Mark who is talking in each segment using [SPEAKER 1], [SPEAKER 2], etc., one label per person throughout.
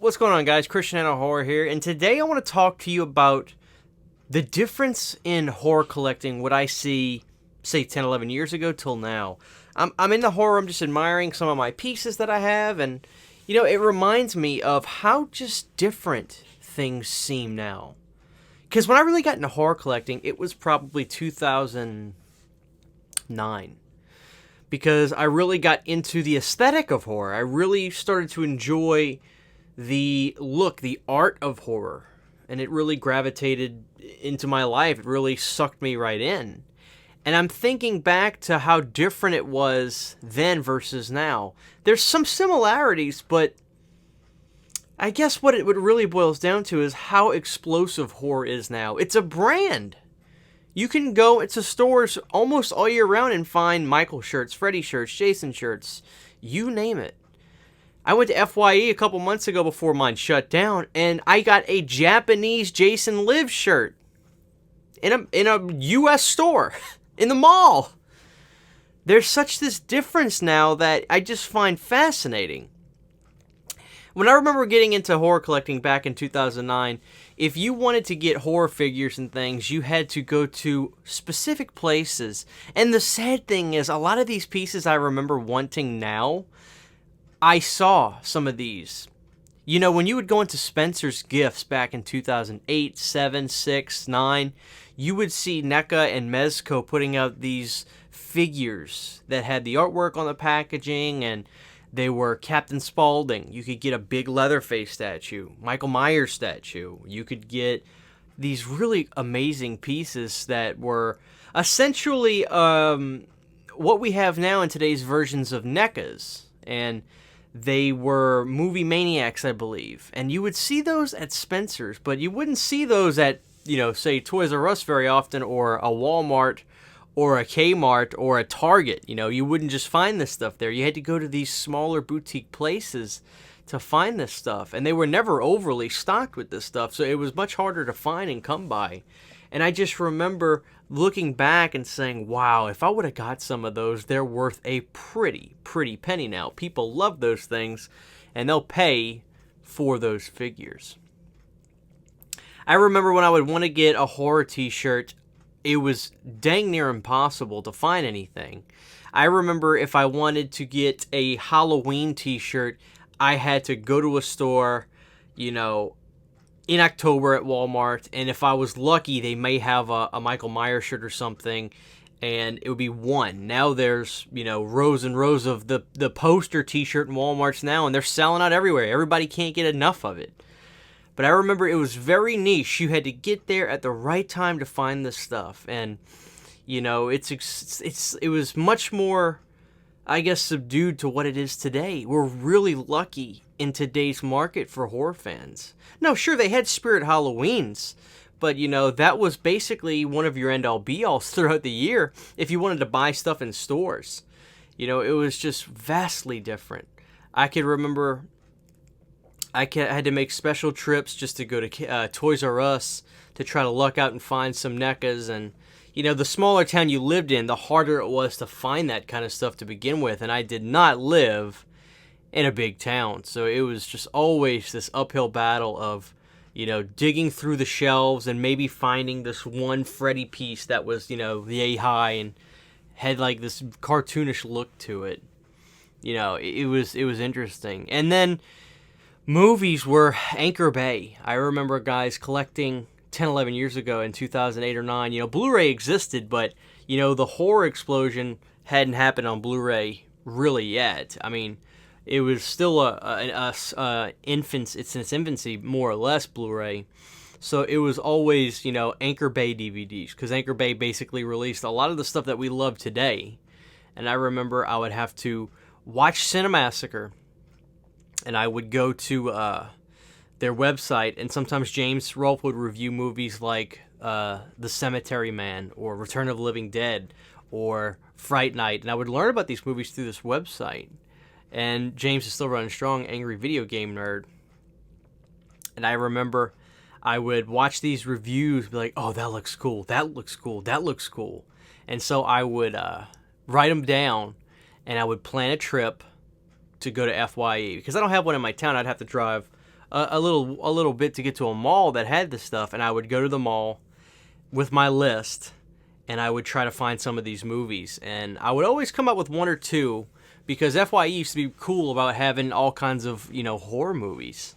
[SPEAKER 1] What's going on, guys? Christian Hanna Horror here, and today I want to talk to you about the difference in horror collecting, what I see, say, 10, 11 years ago till now. I'm into horror, I'm just admiring some of my pieces that I have, and, it reminds me of how just different things seem now. Because when I really got into horror collecting, it was probably 2009. Because I really got into the aesthetic of horror. I really started to enjoy the look, the art of horror. And it really gravitated into my life. It really sucked me right in. And I'm thinking back to how different it was then versus now. There's some similarities, but I guess what it really boils down to is how explosive horror is now. It's a brand. You can go into stores almost all year round and find Michael shirts, Freddy shirts, Jason shirts, you name it. I went to FYE a couple months ago before mine shut down, and I got a Japanese Jason Lives shirt in a U.S. store, in the mall. There's such this difference now that I just find fascinating. When I remember getting into horror collecting back in 2009, if you wanted to get horror figures and things, you had to go to specific places. And the sad thing is, a lot of these pieces I remember wanting now, I saw some of these. When you would go into Spencer's Gifts back in 2008, 7, 6, 9, you would see NECA and Mezco putting out these figures that had the artwork on the packaging, and they were Captain Spaulding. You could get a big Leatherface statue, Michael Myers statue. You could get these really amazing pieces that were essentially what we have now in today's versions of NECAs. And they were movie maniacs, I believe. And you would see those at Spencer's, but you wouldn't see those at, say, Toys R Us very often, or a Walmart, or a Kmart, or a Target. You wouldn't just find this stuff there. You had to go to these smaller boutique places to find this stuff. And they were never overly stocked with this stuff, so it was much harder to find and come by. And I just remember looking back and saying, wow, if I would have got some of those, they're worth a pretty penny now. People love those things, and they'll pay for those figures. I remember when I would want to get a horror t-shirt, it was dang near impossible to find anything. I remember if I wanted to get a Halloween t-shirt, I had to go to a store, in October at Walmart, and if I was lucky, they may have a Michael Myers shirt or something, and it would be one. Now there's, rows and rows of the poster t-shirt in Walmarts now, and they're selling out everywhere. Everybody can't get enough of it. But I remember it was very niche. You had to get there at the right time to find this stuff. And, it was much more, I guess, subdued to what it is today. We're really lucky in today's market for horror fans. No, sure, they had Spirit Halloweens, but, that was basically one of your end-all be-alls throughout the year if you wanted to buy stuff in stores. It was just vastly different. I could remember I had to make special trips just to go to Toys R Us to try to luck out and find some NECAs. And, the smaller town you lived in, the harder it was to find that kind of stuff to begin with. And I did not live in a big town. So it was just always this uphill battle of, digging through the shelves and maybe finding this one Freddy piece that was, yay high and had like this cartoonish look to it. It was interesting. And then movies were Anchor Bay. I remember guys collecting 10, 11 years ago in 2008 or 9. Blu-ray existed, but, the horror explosion hadn't happened on Blu-ray really yet. I mean, it was still it's in its infancy, more or less, Blu-ray. So it was always, Anchor Bay DVDs, because Anchor Bay basically released a lot of the stuff that we love today. And I remember I would have to watch Cinemassacre, and I would go to their website, and sometimes James Rolfe would review movies like The Cemetery Man, or Return of the Living Dead, or Fright Night, and I would learn about these movies through this website. And James is still running strong, Angry Video Game Nerd. And I remember I would watch these reviews, be like, oh, that looks cool, that looks cool, that looks cool. And so I would write them down, and I would plan a trip to go to FYE. Because I don't have one in my town, I'd have to drive a little bit to get to a mall that had this stuff, and I would go to the mall with my list, and I would try to find some of these movies, and I would always come up with one or two, because FYE used to be cool about having all kinds of, horror movies.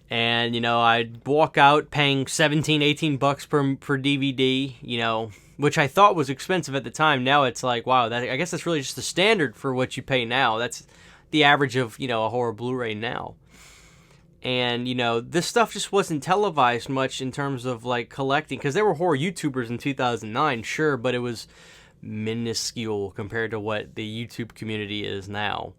[SPEAKER 1] And, I'd walk out paying 17, 18 bucks per DVD, which I thought was expensive at the time. Now it's like, wow, I guess that's really just the standard for what you pay now. That's the average of, a horror Blu-ray now. And, this stuff just wasn't televised much in terms of, like, collecting. Because there were horror YouTubers in 2009, sure, but it was minuscule compared to what the YouTube community is now.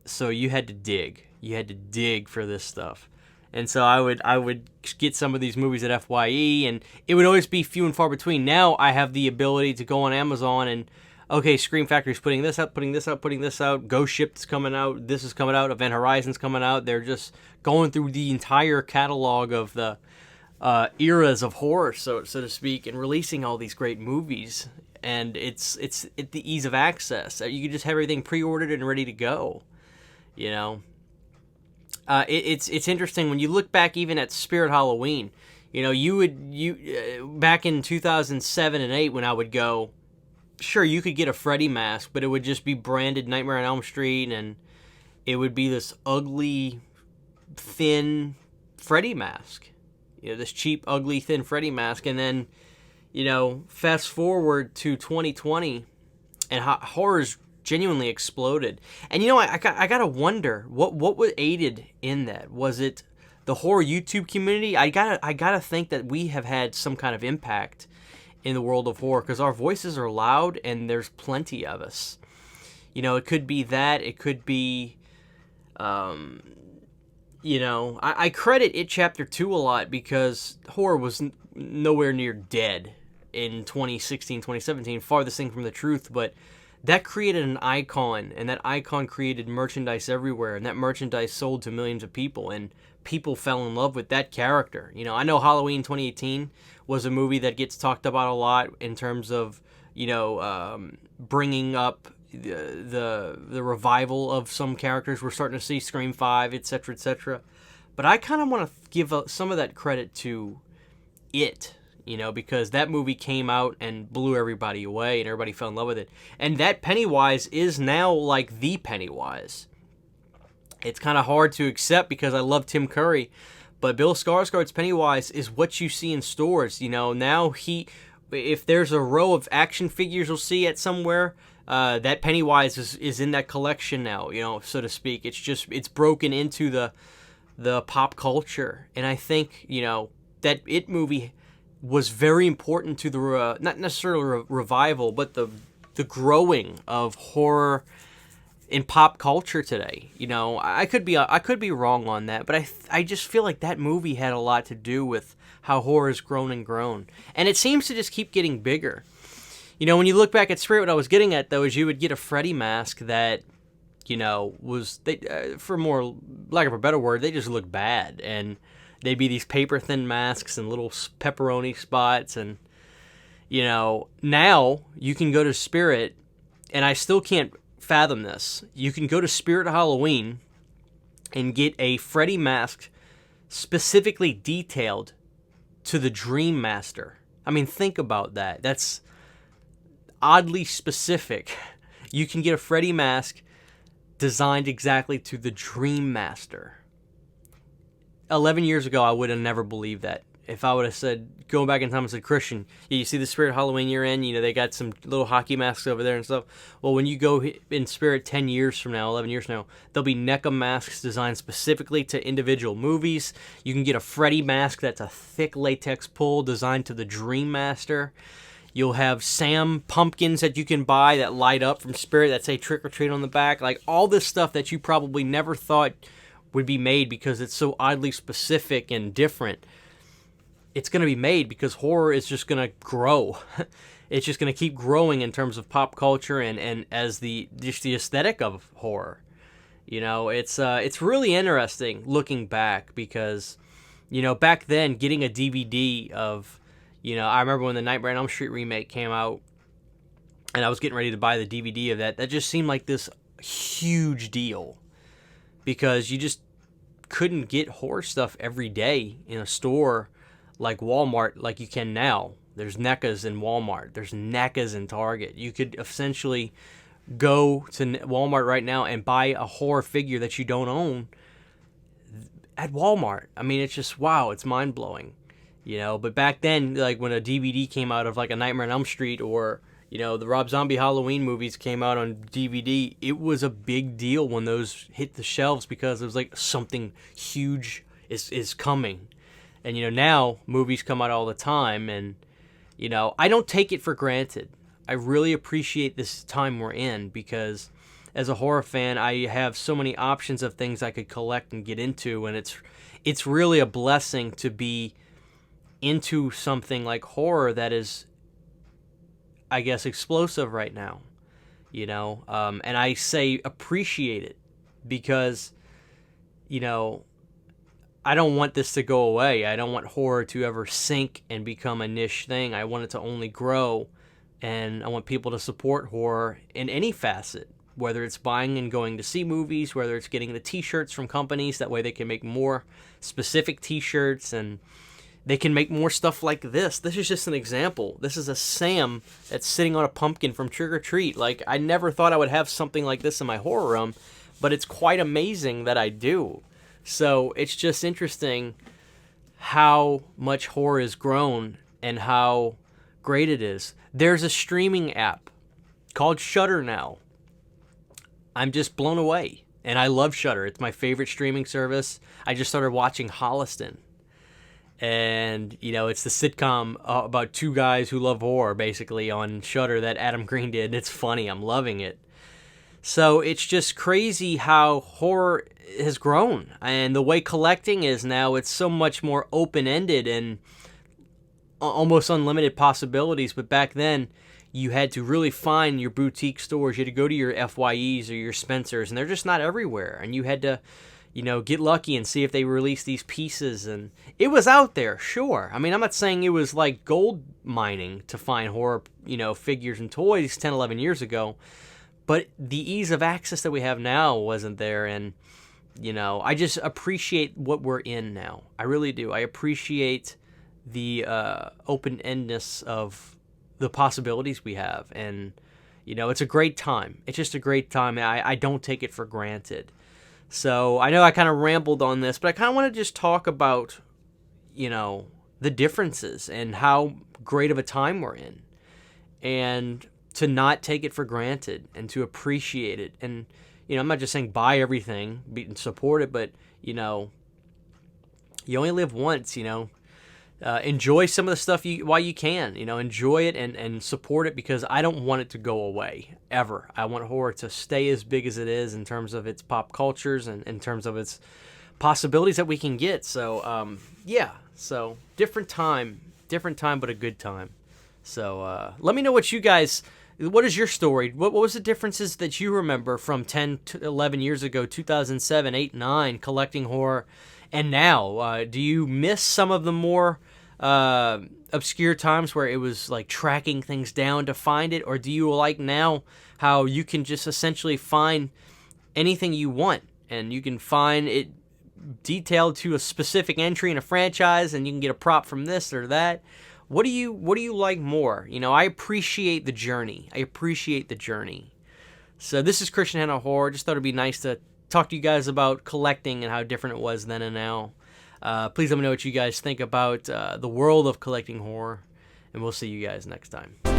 [SPEAKER 1] So you had to dig. You had to dig for this stuff. And so I would get some of these movies at FYE, and it would always be few and far between. Now I have the ability to go on Amazon and, okay, Scream Factory's putting this out, putting this out, putting this out. Ghost Ship's coming out. This is coming out. Event Horizon's coming out. They're just going through the entire catalog of the eras of horror, so to speak, and releasing all these great movies. And it's the ease of access. You can just have everything pre-ordered and ready to go. It's interesting when you look back even at Spirit Halloween. Back in 2007 and 8 when I would go, sure, you could get a Freddy mask, but it would just be branded Nightmare on Elm Street, and it would be this ugly, thin Freddy mask. This cheap, ugly, thin Freddy mask. And then, fast forward to 2020, and horror's genuinely exploded. And, I gotta wonder, what was aided in that? Was it the horror YouTube community? I gotta think that we have had some kind of impact in the world of horror, because our voices are loud and there's plenty of us. It could be that. It could be, I credit It Chapter 2 a lot, because horror was nowhere near dead in 2016, 2017, farthest thing from the truth, but that created an icon, and that icon created merchandise everywhere, and that merchandise sold to millions of people, and people fell in love with that character. I know Halloween 2018 was a movie that gets talked about a lot in terms of, bringing up the revival of some characters. We're starting to see Scream 5, etc., etc. But I kind of want to give some of that credit to It, because that movie came out and blew everybody away, and everybody fell in love with it. And that Pennywise is now like the Pennywise. It's kind of hard to accept because I love Tim Curry, but Bill Skarsgård's Pennywise is what you see in stores. Now if there's a row of action figures you'll see at somewhere, that Pennywise is in that collection now, so to speak. It's broken into the pop culture. And I think, that It movie was very important to the, not necessarily revival, but the growing of horror in pop culture today. I could be wrong on that, but I just feel like that movie had a lot to do with how horror has grown and grown. And it seems to just keep getting bigger. When you look back at Spirit, what I was getting at, though, is you would get a Freddy mask that, was, for more lack of a better word, they just look bad. And they'd be these paper-thin masks and little pepperoni spots. And, now you can go to Spirit, and I still can't fathom this. You can go to Spirit Halloween and get a Freddy mask specifically detailed to the Dream Master. I mean, think about that. That's oddly specific. You can get a Freddy mask designed exactly to the Dream Master. 11 years ago, I would have never believed that. If I would have said, going back in time and said, Christian, you see the Spirit Halloween you're in, they got some little hockey masks over there and stuff. Well, when you go in Spirit 10 years from now, 11 years from now, there'll be NECA masks designed specifically to individual movies. You can get a Freddy mask that's a thick latex pull designed to the Dream Master. You'll have Sam pumpkins that you can buy that light up from Spirit that say Trick or Treat on the back. Like, all this stuff that you probably never thought would be made because it's so oddly specific and different. It's going to be made because horror is just going to grow. It's just going to keep growing in terms of pop culture and as just the aesthetic of horror. It's really interesting looking back because, back then getting a DVD of, I remember when the Nightmare on Elm Street remake came out and I was getting ready to buy the DVD of that. That just seemed like this huge deal because you just couldn't get horror stuff every day in a store like Walmart like you can now. There's NECAs in Walmart. There's NECAs in Target. You could essentially go to Walmart right now and buy a horror figure that you don't own at Walmart. I mean, it's just, wow, it's mind-blowing. But back then, like when a DVD came out of like a Nightmare on Elm Street, or the Rob Zombie Halloween movies came out on DVD, it was a big deal when those hit the shelves, because it was like something huge is coming. And now movies come out all the time, and I don't take it for granted. I really appreciate this time we're in, because as a horror fan, I have so many options of things I could collect and get into, and it's really a blessing to be into something like horror that is, I guess, explosive right now. And I say appreciate it, because I don't want this to go away. I don't want horror to ever sink and become a niche thing. I want it to only grow, and I want people to support horror in any facet, whether it's buying and going to see movies, whether it's getting the t-shirts from companies. That way they can make more specific t-shirts, and they can make more stuff like this. This is just an example. This is a Sam that's sitting on a pumpkin from Trick or Treat. Like, I never thought I would have something like this in my horror room, but it's quite amazing that I do. So it's just interesting how much horror has grown and how great it is. There's a streaming app called Shudder now. I'm just blown away, and I love Shudder. It's my favorite streaming service. I just started watching Holliston, and it's the sitcom about two guys who love horror, basically, on Shudder that Adam Green did. It's funny. I'm loving it. So it's just crazy how horror has grown, and the way collecting is now. It's so much more open-ended and almost unlimited possibilities. But back then, you had to really find your boutique stores. You had to go to your FYEs or your Spencers, and they're just not everywhere. And you had to, get lucky and see if they released these pieces. And it was out there, sure. I mean, I'm not saying it was like gold mining to find horror, figures and toys 10, 11 years ago. But the ease of access that we have now wasn't there. And, I just appreciate what we're in now. I really do. I appreciate the open-endedness of the possibilities we have. And, it's a great time. It's just a great time. I don't take it for granted. So I know I kind of rambled on this, but I kind of want to just talk about, the differences and how great of a time we're in. And to not take it for granted and to appreciate it. And, I'm not just saying buy everything and support it, but, you only live once, enjoy some of the stuff while you can, enjoy it and support it, because I don't want it to go away ever. I want horror to stay as big as it is in terms of its pop cultures and in terms of its possibilities that we can get. So, so different time, but a good time. So, let me know what is your story? What was the differences that you remember from 10 to 11 years ago, 2007, 8, 9, collecting horror, and now? Do you miss some of the more obscure times where it was like tracking things down to find it? Or do you like now how you can just essentially find anything you want, and you can find it detailed to a specific entry in a franchise, and you can get a prop from this or that? What do you like more? I appreciate the journey. So this is Christian Hanna Horror. Just thought it'd be nice to talk to you guys about collecting and how different it was then and now. Please let me know what you guys think about the world of collecting horror, and we'll see you guys next time.